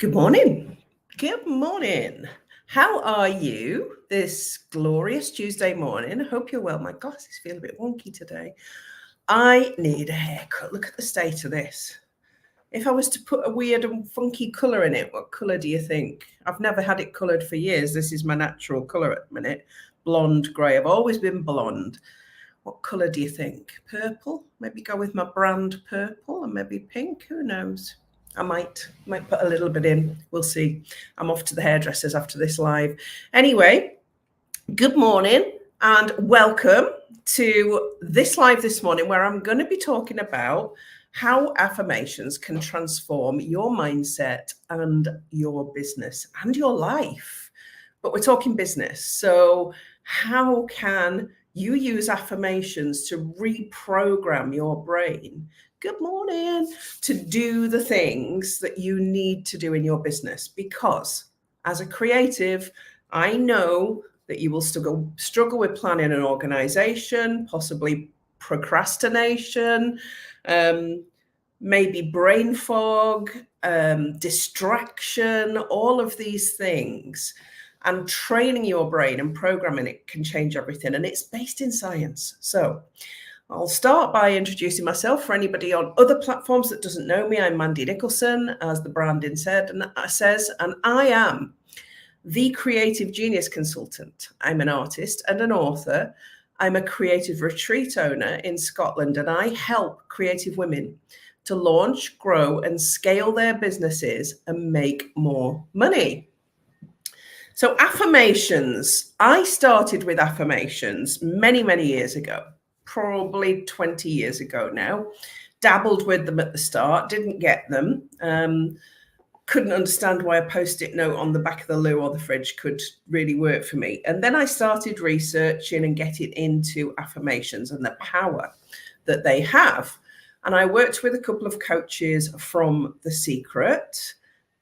Good morning. Good morning. How are you this glorious Tuesday morning? I hope you're well. My glasses feel a bit wonky today. I need a haircut. Look at the state of this. If I was to put a weird and funky colour in it, what colour do you think? I've never had it coloured for years. This is my natural colour at the minute. Blonde, grey. I've always been blonde. What colour do you think? Purple? Maybe go with my brand purple and maybe pink. Who knows? I might put a little bit in. We'll see. I'm off to the hairdressers after this live. Anyway, good morning and welcome to this live this morning where I'm going to be talking about how affirmations can transform your mindset and your business and your life. But we're talking business. So how can you use affirmations to reprogram your brain? Good morning. To do the things that you need to do in your business, because as a creative, I know that you will still struggle with planning and organization, possibly procrastination, maybe brain fog, distraction, all of these things. And training your brain and programming it can change everything. And it's based in science. So I'll start by introducing myself for anybody on other platforms that doesn't know me. I'm Mandy Nicholson, as the branding says, and I am the creative genius consultant. I'm an artist and an author. I'm a creative retreat owner in Scotland, and I help creative women to launch, grow, and scale their businesses and make more money. So affirmations, I started with affirmations many, many years ago, probably 20 years ago now. Dabbled with them at the start, didn't get them. Couldn't understand why a post-it note on the back of the loo or the fridge could really work for me. And then I started researching and getting into affirmations and the power that they have. And I worked with a couple of coaches from The Secret,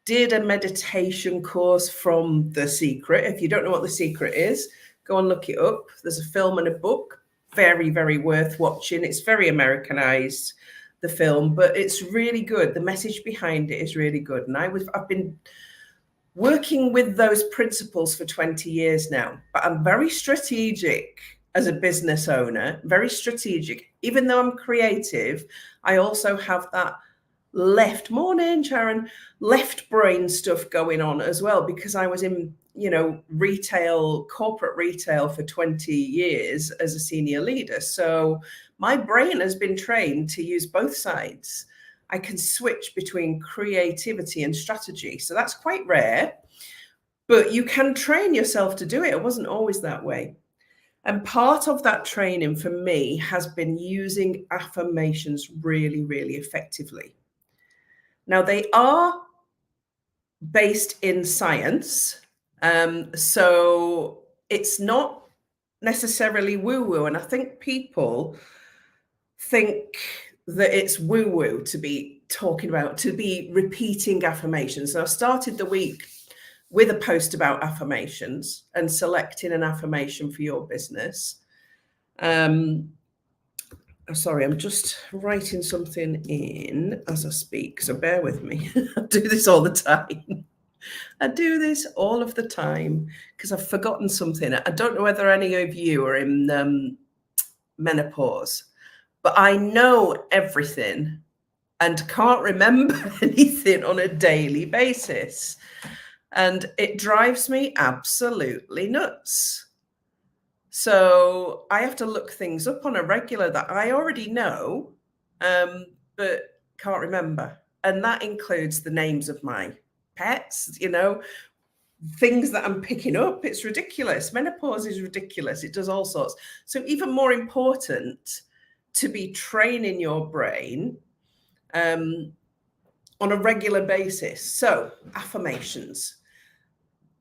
did a meditation course from The Secret. If you don't know what The Secret is, go and look it up. There's a film and a book, very, very worth watching. It's very Americanized, the film, but it's really good. The message behind it is really good. And I've been working with those principles for 20 years now, but I'm very strategic as a business owner, very strategic. Even though I'm creative, I also have that left brain stuff going on as well, because I was in corporate retail for 20 years as a senior leader. So my brain has been trained to use both sides. I can switch between creativity and strategy. So that's quite rare, but you can train yourself to do it. It wasn't always that way. And part of that training for me has been using affirmations really, really effectively. Now, they are based in science, so it's not necessarily woo-woo. And I think people think that it's woo-woo to be talking about, to be repeating affirmations. So I started the week with a post about affirmations and selecting an affirmation for your business. Sorry, I'm just writing something in as I speak, so bear with me. I do this all the time. I do this all of the time because I've forgotten something. I don't know whether any of you are in menopause, but I know everything and can't remember anything on a daily basis. And it drives me absolutely nuts. So I have to look things up on a regular that I already know, but can't remember. And that includes the names of my pets, things that I'm picking up. It's ridiculous. Menopause is ridiculous. It does all sorts. So even more important to be training your brain on a regular basis. So affirmations.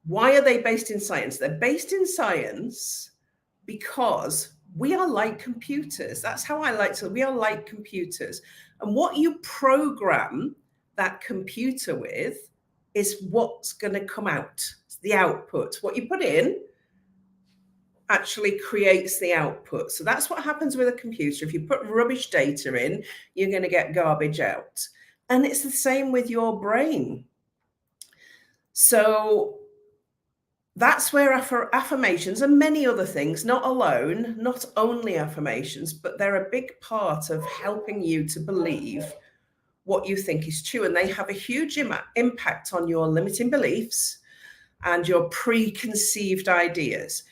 Why are they based in science? They're based in science because we are like computers. That's how I like to. We are like computers. And what you program that computer with is what's going to come out. It's the output. What you put in actually creates the output. So that's what happens with a computer. If you put rubbish data in, you're going to get garbage out. And it's the same with your brain. So that's where affirmations and many other things, not only affirmations, but they're a big part of helping you to believe what you think is true. And they have a huge impact on your limiting beliefs and your preconceived ideas.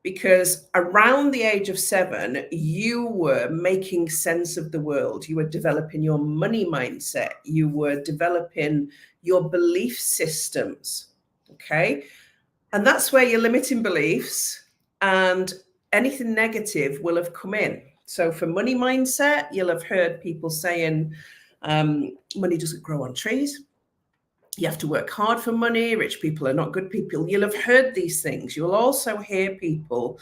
Because around the age of 7, you were making sense of the world. You were developing your money mindset. You were developing your belief systems. Okay. And that's where your limiting beliefs and anything negative will have come in. So for money mindset, you'll have heard people saying money doesn't grow on trees. You have to work hard for money. Rich people are not good people. You'll have heard these things. You'll also hear people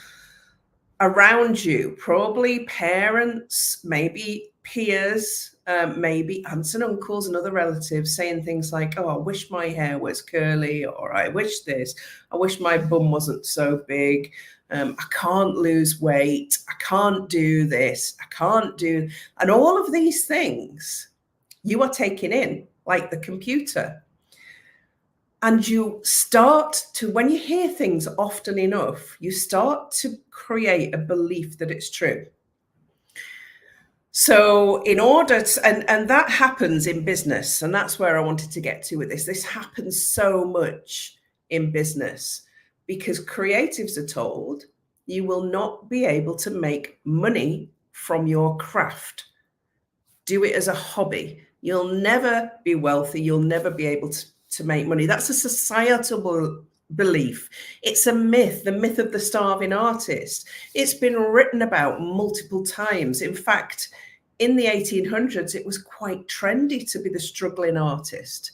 around you, probably parents, maybe peers, maybe aunts and uncles and other relatives saying things like, oh, I wish my hair was curly, or I wish this, I wish my bum wasn't so big. I can't lose weight. I can't do this. I can't do, and all of these things you are taking in like the computer. And you start to, when you hear things often enough, you start to create a belief that it's true. So in order to, and that happens in business, and that's where I wanted to get to with this. This happens so much in business because creatives are told you will not be able to make money from your craft. Do it as a hobby. You'll never be wealthy. You'll never be able to make money. That's a societal belief. It's a myth, the myth of the starving artist. It's been written about multiple times. In fact, in the 1800s, it was quite trendy to be the struggling artist.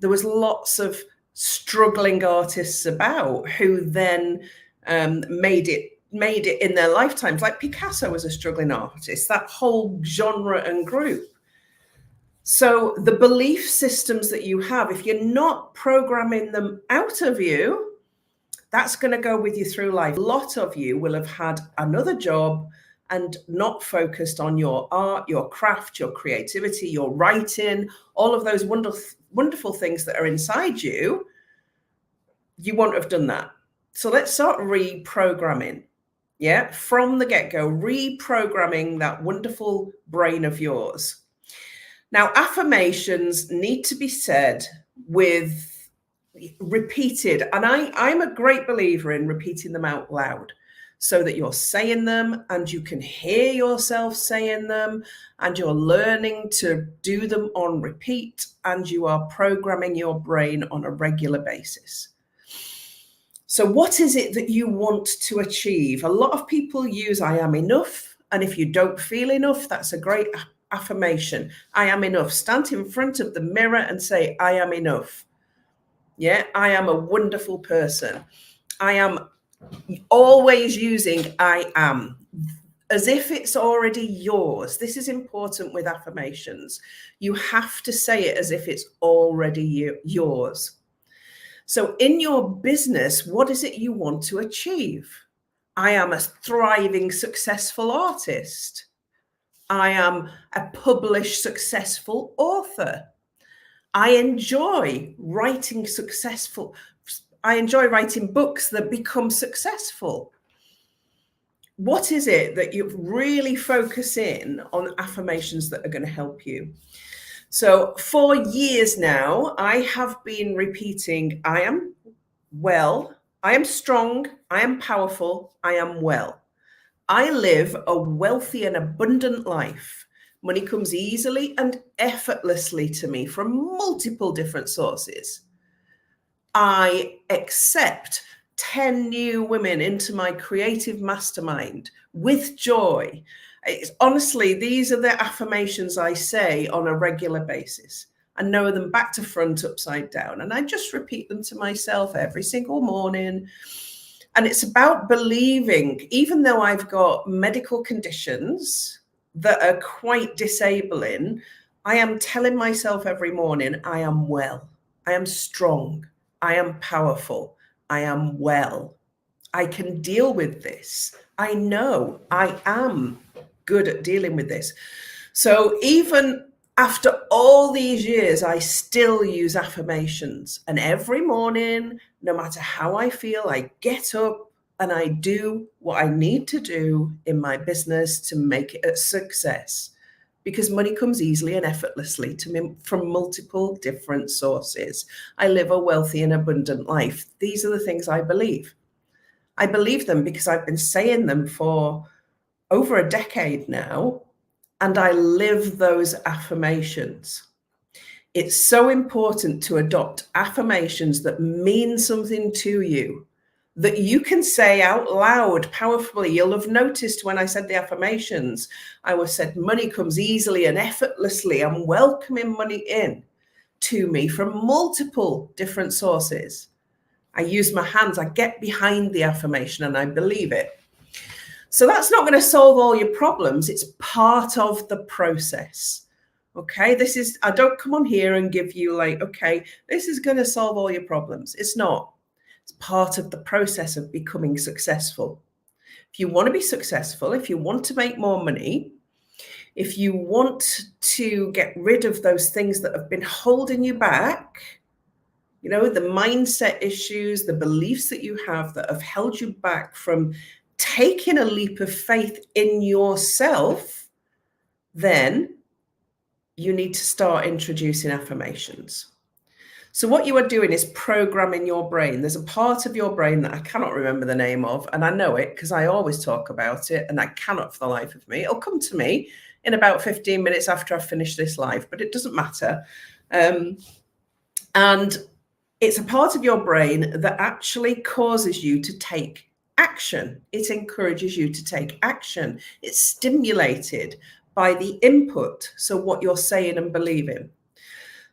There was lots of struggling artists about who then made it in their lifetimes. Like Picasso was a struggling artist, that whole genre and group. So the belief systems that you have, if you're not programming them out of you, that's going to go with you through life. A lot of you will have had another job and not focused on your art, your craft, your creativity, your writing, all of those wonderful things that are inside you. You won't have done that. So let's start reprogramming. Yeah, from the get-go, reprogramming that wonderful brain of yours. Now, affirmations need to be said with repeated, and I'm a great believer in repeating them out loud so that you're saying them and you can hear yourself saying them and you're learning to do them on repeat and you are programming your brain on a regular basis. So what is it that you want to achieve? A lot of people use I am enough, and if you don't feel enough, that's a great affirmation. I am enough. Stand in front of the mirror and say, I am enough. Yeah, I am a wonderful person. I am always using I am as if it's already yours. This is important with affirmations. You have to say it as if it's already yours. So in your business, what is it you want to achieve? I am a thriving, successful artist. I am a published, successful author. I enjoy writing books that become successful. What is it that you really focus in on affirmations that are going to help you? So for years now, I have been repeating, I am well, I am strong, I am powerful, I am well. I live a wealthy and abundant life. Money comes easily and effortlessly to me from multiple different sources. I accept 10 new women into my creative mastermind with joy. Honestly, these are the affirmations I say on a regular basis. I know them back to front, upside down, and I just repeat them to myself every single morning. And it's about believing, even though I've got medical conditions that are quite disabling, I am telling myself every morning, I am well, I am strong, I am powerful, I am well. I can deal with this. I know I am good at dealing with this. So even After all these years, I still use affirmations. And every morning, no matter how I feel, I get up and I do what I need to do in my business to make it a success. Because money comes easily and effortlessly to me from multiple different sources. I live a wealthy and abundant life. These are the things I believe. I believe them because I've been saying them for over a decade now, and I live those affirmations. It's so important to adopt affirmations that mean something to you, that you can say out loud powerfully. You'll have noticed when I said the affirmations, I was said money comes easily and effortlessly. I'm welcoming money in to me from multiple different sources. I use my hands, I get behind the affirmation and I believe it. So that's not going to solve all your problems. It's part of the process. Okay, I don't come on here and give you like, okay, this is going to solve all your problems. It's not. It's part of the process of becoming successful. If you want to be successful, if you want to make more money, if you want to get rid of those things that have been holding you back, the mindset issues, the beliefs that you have that have held you back from taking a leap of faith in yourself, then you need to start introducing affirmations. So what you are doing is programming your brain. There's a part of your brain that I cannot remember the name of, and I know it because I always talk about it, and I cannot for the life of me. It'll come to me in about 15 minutes after I finish this live, but it doesn't matter. And it's a part of your brain that actually causes you to take action. It encourages you to take action. It's stimulated by the input, so what you're saying and believing.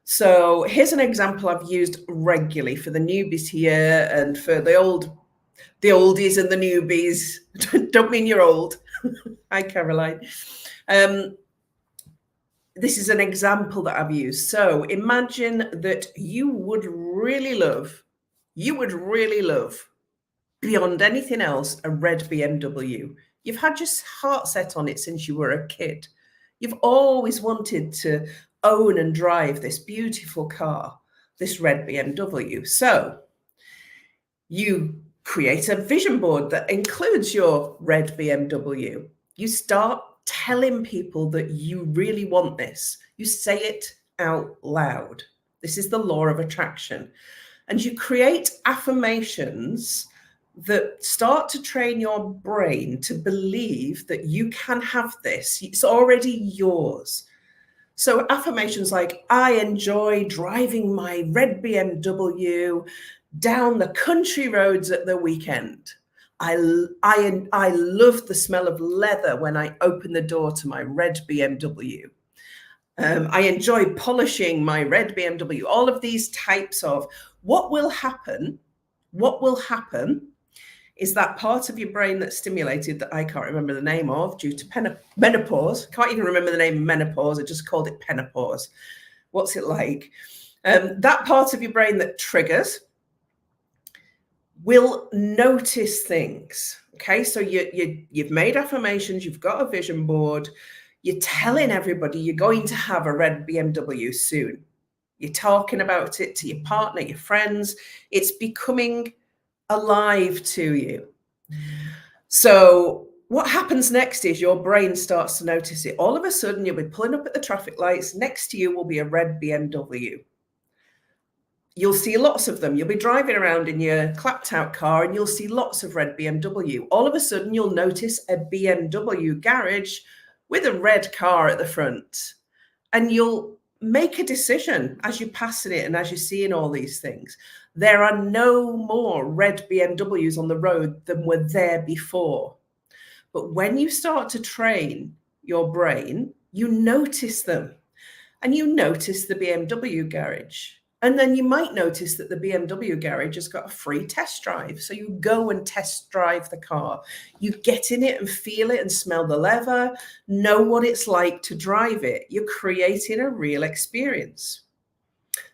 So here's an example I've used regularly for the newbies here and for the oldies and the newbies. Don't mean you're old. Hi, Caroline. This is an example that I've used. So imagine that you would really love beyond anything else, a red BMW. You've had your heart set on it since you were a kid. You've always wanted to own and drive this beautiful car, this red BMW. So you create a vision board that includes your red BMW. You start telling people that you really want this. You say it out loud. This is the law of attraction. And you create affirmations that start to train your brain to believe that you can have this. It's already yours. So affirmations like, I enjoy driving my red BMW down the country roads at the weekend. I love the smell of leather when I open the door to my red BMW. I enjoy polishing my red BMW. All of these types of what will happen is that part of your brain that's stimulated that I can't remember the name of due to menopause. Can't even remember the name of menopause. I just called it penopause. What's it like? That part of your brain that triggers will notice things. Okay, so you've made affirmations, you've got a vision board, you're telling everybody you're going to have a red BMW soon. You're talking about it to your partner, your friends. It's becoming alive to you. So what happens next is your brain starts to notice it. All of a sudden, you'll be pulling up at the traffic lights. Next to you will be a red BMW. You'll see lots of them. You'll be driving around in your clapped out car and you'll see lots of red BMW. All of a sudden, you'll notice a BMW garage with a red car at the front. And you'll make a decision as you're passing it and as you're seeing all these things. There are no more red BMWs on the road than were there before. But when you start to train your brain, you notice them and you notice the BMW garage. And then you might notice that the BMW garage has got a free test drive. So you go and test drive the car. You get in it and feel it and smell the leather, know what it's like to drive it. You're creating a real experience.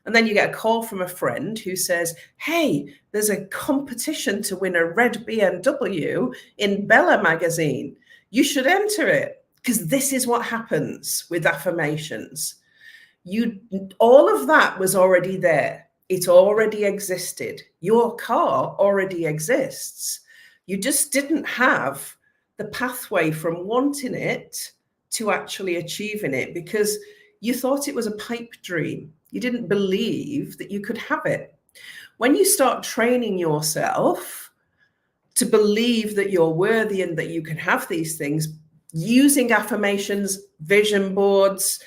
And then you get a call from a friend who says, hey, there's a competition to win a red BMW in Bella magazine. You should enter it, because this is what happens with affirmations. All of that was already there. It already existed. Your car already exists. You just didn't have the pathway from wanting it to actually achieving it because you thought it was a pipe dream. You didn't believe that you could have it. When you start training yourself to believe that you're worthy and that you can have these things, using affirmations, vision boards,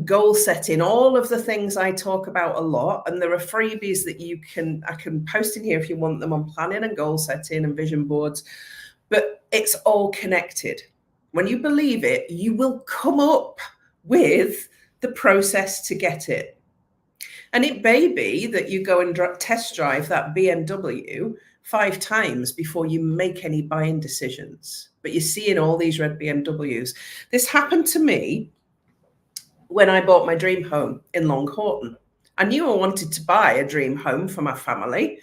goal setting, all of the things I talk about a lot. And there are freebies that I can post in here if you want them on planning and goal setting and vision boards, but it's all connected. When you believe it, you will come up with the process to get it. And it may be that you go and test drive that BMW 5 times before you make any buying decisions, but you're seeing all these red BMWs. This happened to me when I bought my dream home in Long Horton. I knew I wanted to buy a dream home for my family.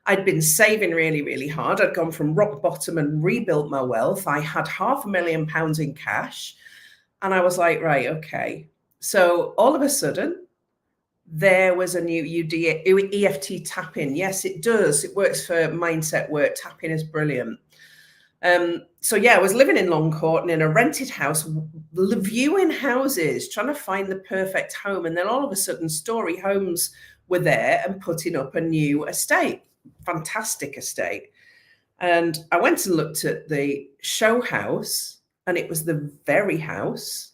I'd been saving really, really hard. I'd gone from rock bottom and rebuilt my wealth. I had £500,000 in cash. And I was like, right, okay. So all of a sudden, there was a new EFT tapping. Yes, it does. It works for mindset work. Tapping is brilliant. So yeah, I was living in Long Horton in a rented house, viewing houses, trying to find the perfect home. And then all of a sudden, Story Homes were there and putting up a new estate, fantastic estate. And I went and looked at the show house, and it was the very house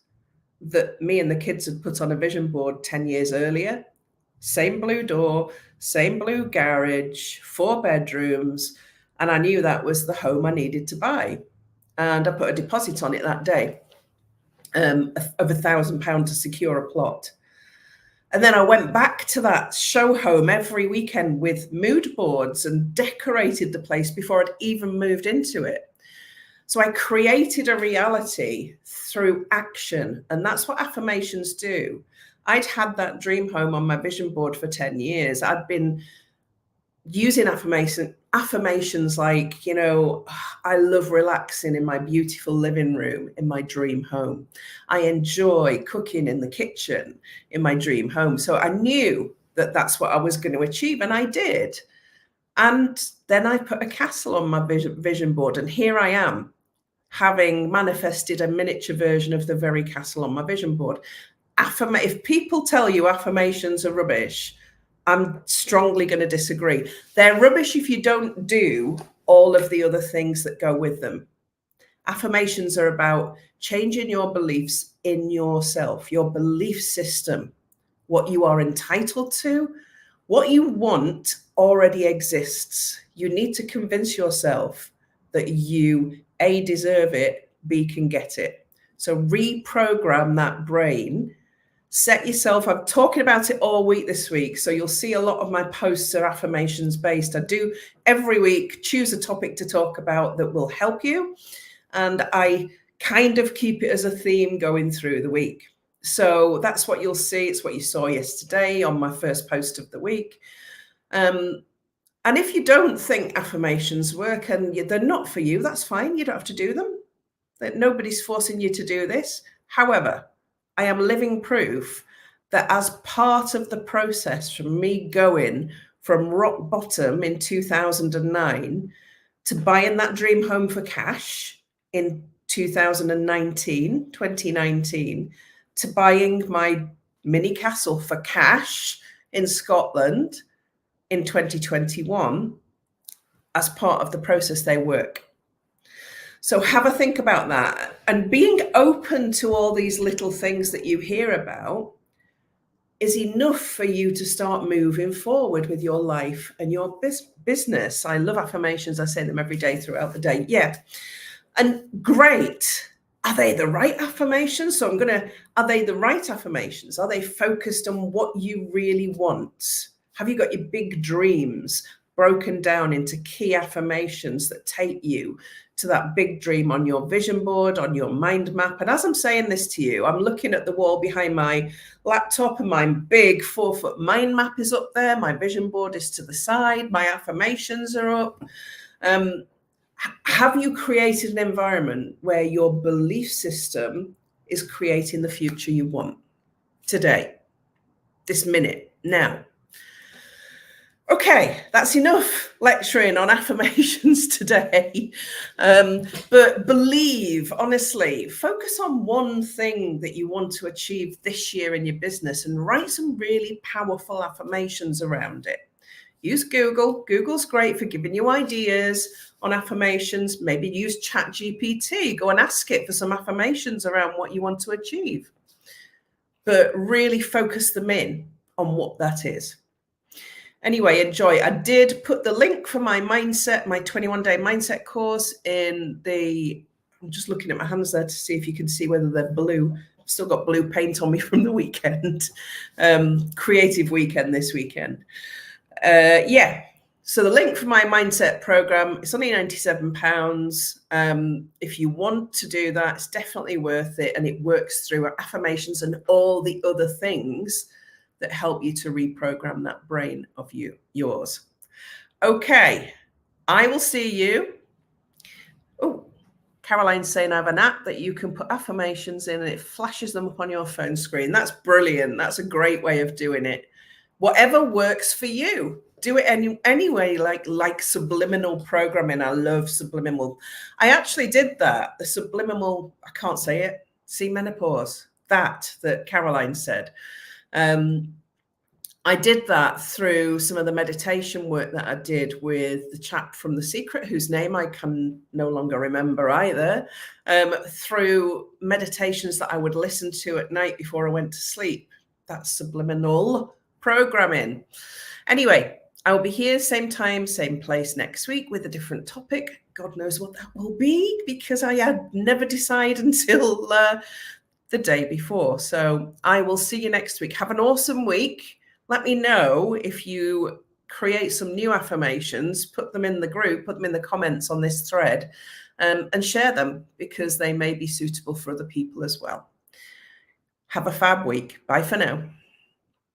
that me and the kids had put on a vision board 10 years earlier. Same blue door, same blue garage, 4 bedrooms. And I knew that was the home I needed to buy. And I put a deposit on it that day of £1,000 to secure a plot. And then I went back to that show home every weekend with mood boards and decorated the place before I'd even moved into it. So I created a reality through action. And that's what affirmations do. I'd had that dream home on my vision board for 10 years. I'd been using affirmations like, I love relaxing in my beautiful living room in my dream home. I enjoy cooking in the kitchen in my dream home. So I knew that that's what I was going to achieve, and I did. And then I put a castle on my vision board, and here I am, having manifested a miniature version of the very castle on my vision board. If people tell you affirmations are rubbish, I'm strongly going to disagree. They're rubbish if you don't do all of the other things that go with them. Affirmations are about changing your beliefs in yourself, your belief system, what you are entitled to, what you want already exists. You need to convince yourself that you, A, deserve it, B, can get it. So reprogram that brain. Set yourself, I'm talking about it all week this week, so you'll see a lot of my posts are affirmations based. I do every week choose a topic to talk about that will help you, and I kind of keep it as a theme going through the week. So that's what you'll see. It's what you saw yesterday on my first post of the week. And if you don't think affirmations work and they're not for you, that's fine. You don't have to do them. Nobody's forcing you to do this. However, I am living proof that as part of the process from me going from rock bottom in 2009 to buying that dream home for cash in 2019, to buying my mini castle for cash in Scotland in 2021, as part of the process, they work. So have a think about that, and being open to all these little things that you hear about is enough for you to start moving forward with your life and your business. I love affirmations. I say them every day throughout the day. Yeah. And great. Are they the right affirmations? So are they the right affirmations? Are they focused on what you really want? Have you got your big dreams broken down into key affirmations that take you to that big dream on your vision board, on your mind map? And as I'm saying this to you, I'm looking at the wall behind my laptop, and my big 4-foot mind map is up there. My vision board is to the side. My affirmations are up. Have you created an environment where your belief system is creating the future you want today? this minute, now. Okay, that's enough lecturing on affirmations today. But believe, honestly, focus on one thing that you want to achieve this year in your business and write some really powerful affirmations around it. Use Google. Google's great for giving you ideas on affirmations. Maybe use ChatGPT. Go and ask it for some affirmations around what you want to achieve. But really focus them in on what that is. Anyway, enjoy. I did put the link for my mindset, my 21-day mindset course in the, I'm just looking at my hands there to see if you can see whether they're blue. I've still got blue paint on me from the weekend. Creative weekend this weekend. Yeah. So the link for my mindset program, it's only £97. If you want to do that, it's definitely worth it. And it works through affirmations and all the other things that help you to reprogram that brain of yours. Okay, I will see you. Oh, Caroline's saying I have an app that you can put affirmations in and it flashes them up on your phone screen. That's brilliant. That's a great way of doing it. Whatever works for you. Do it anyway, like subliminal programming. I love subliminal. I actually did that. The subliminal, I can't say it. See, menopause. That Caroline said. I did that through some of the meditation work that I did with the chap from The Secret, whose name I can no longer remember either, through meditations that I would listen to at night before I went to sleep. That's subliminal programming. Anyway, I will be here same time, same place next week with a different topic. God knows what that will be, because I had never decided until the day before. So I will see you next week. Have an awesome week. Let me know if you create some new affirmations, put them in the group, put them in the comments on this thread, and share them, because they may be suitable for other people as well. Have a fab week. Bye for now.